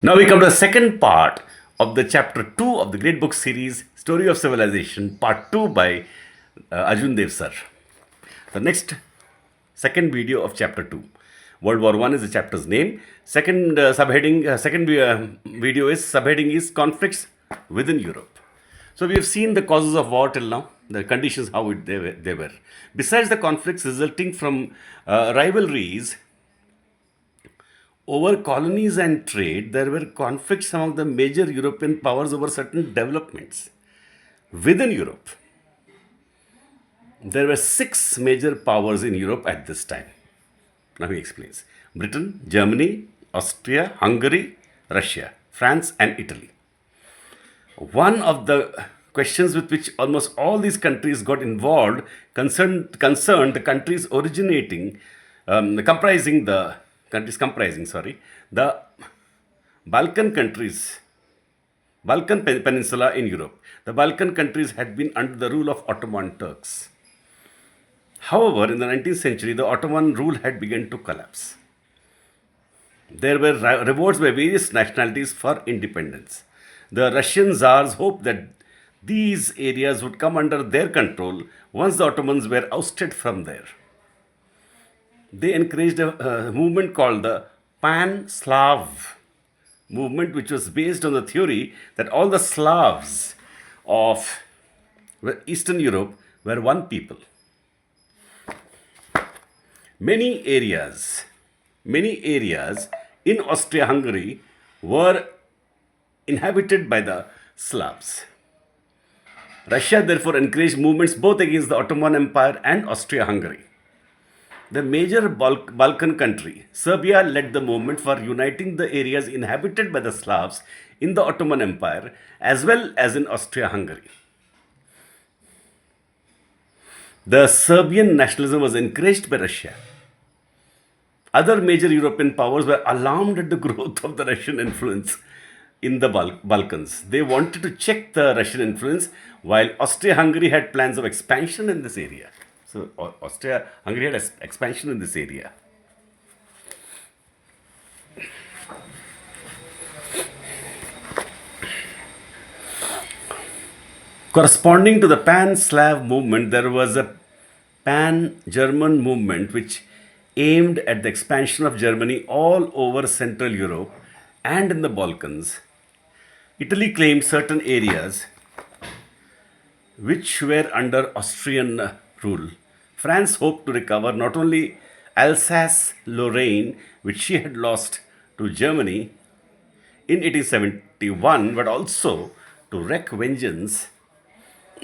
Now we come to the second part of the chapter 2 of the great book series, Story of Civilization, part 2 by Arjun Dev sir. The next second video of chapter 2. World War 1 is the chapter's name. Second video is subheading is conflicts within Europe. So we have seen the causes of war till now, the conditions how they were. Besides the conflicts resulting from rivalries over colonies and trade, there were conflicts among the major European powers over certain developments. Within Europe, there were six major powers in Europe at this time. Now he explains: Britain, Germany, Austria, Hungary, Russia, France, and Italy. One of the questions with which almost all these countries got involved concerned the countries originating, comprising the countries comprising, sorry, the Balkan countries, Peninsula in Europe. The Balkan countries had been under the rule of Ottoman Turks. However, in the 19th century, the Ottoman rule had begun to collapse. There were revolts by various nationalities for independence. The Russian Tsars hoped that these areas would come under their control once the Ottomans were ousted from there. They encouraged a movement called the Pan-Slav movement, which was based on the theory that all the Slavs of Eastern Europe were one people. Many areas in Austria-Hungary were inhabited by the Slavs. Russia therefore encouraged movements both against the Ottoman Empire and Austria-Hungary. The major Balkan country, Serbia, led the movement for uniting the areas inhabited by the Slavs in the Ottoman Empire as well as in Austria-Hungary. The Serbian nationalism was encouraged by Russia. Other major European powers were alarmed at the growth of the Russian influence in the Balkans. They wanted to check the Russian influence, while Austria-Hungary had plans of expansion in this area. So Austria-Hungary had expansion in this area. Corresponding to the Pan-Slav movement, there was a Pan-German movement which aimed at the expansion of Germany all over Central Europe and in the Balkans. Italy claimed certain areas which were under Austrian rule. France hoped to recover not only Alsace-Lorraine, which she had lost to Germany in 1871, but also to wreak vengeance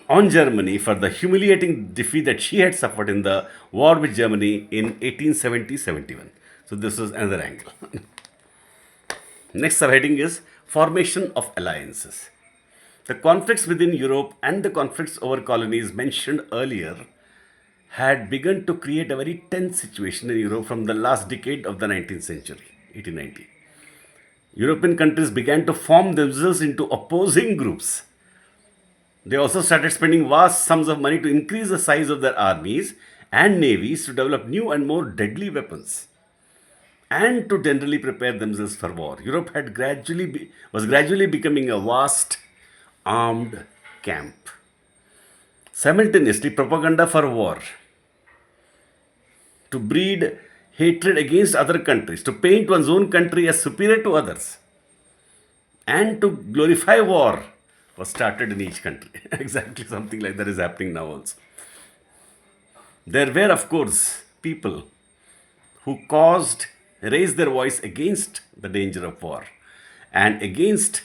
on Germany for the humiliating defeat that she had suffered in the war with Germany in 1870-71. So this is another angle. Next subheading is formation of alliances. The conflicts within Europe and the conflicts over colonies mentioned earlier had begun to create a very tense situation in Europe from the last decade of the 19th century, 1890. European countries began to form themselves into opposing groups. They also started spending vast sums of money to increase the size of their armies and navies, to develop new and more deadly weapons, and to generally prepare themselves for war. Europe was gradually becoming a vast armed camp. Simultaneously, propaganda for war, to breed hatred against other countries, to paint one's own country as superior to others, and to glorify war was started in each country. Exactly something like that is happening now also. There were, of course, people who raised their voice against the danger of war and against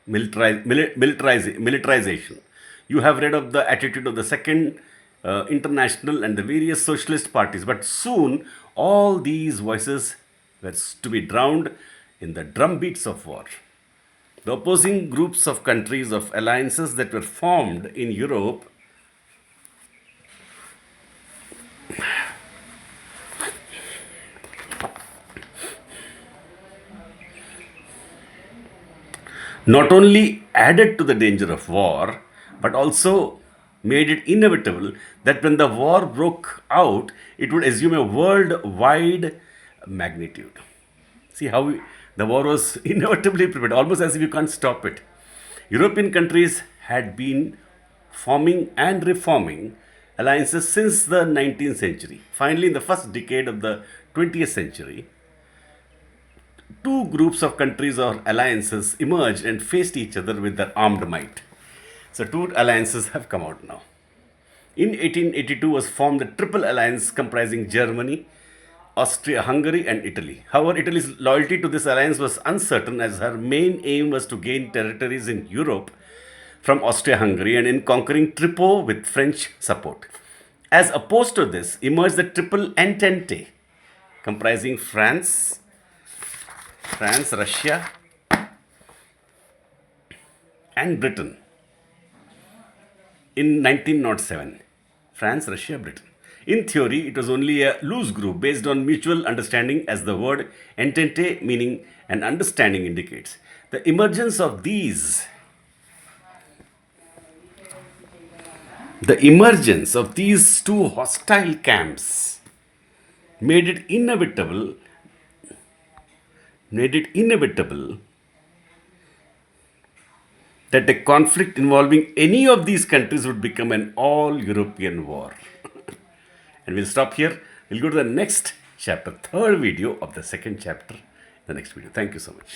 militarization. You have read of the attitude of the Second International and the various socialist parties, but soon all these voices were to be drowned in the drumbeats of war. The opposing groups of countries, of alliances that were formed in Europe not only added to the danger of war, but also made it inevitable that when the war broke out, it would assume a worldwide magnitude. See how the war was inevitably prepared, almost as if you can't stop it. European countries had been forming and reforming alliances since the 19th century. Finally, in the first decade of the 20th century, two groups of countries or alliances emerged and faced each other with their armed might. So, two alliances have come out now. In 1882 was formed the Triple Alliance comprising Germany, Austria Hungary, and Italy. However, Italy's loyalty to this alliance was uncertain as her main aim was to gain territories in Europe from Austria Hungary and in conquering Tripoli with French support. As opposed to this, emerged the Triple Entente comprising France, Russia, and Britain in 1907. France, Russia, Britain. In theory, it was only a loose group based on mutual understanding, as the word entente, meaning an understanding, indicates. The emergence of these two hostile camps made it inevitable that a conflict involving any of these countries would become an all European war. And we'll stop here. We'll go to the next chapter, third video of the second chapter, the next video. Thank you so much.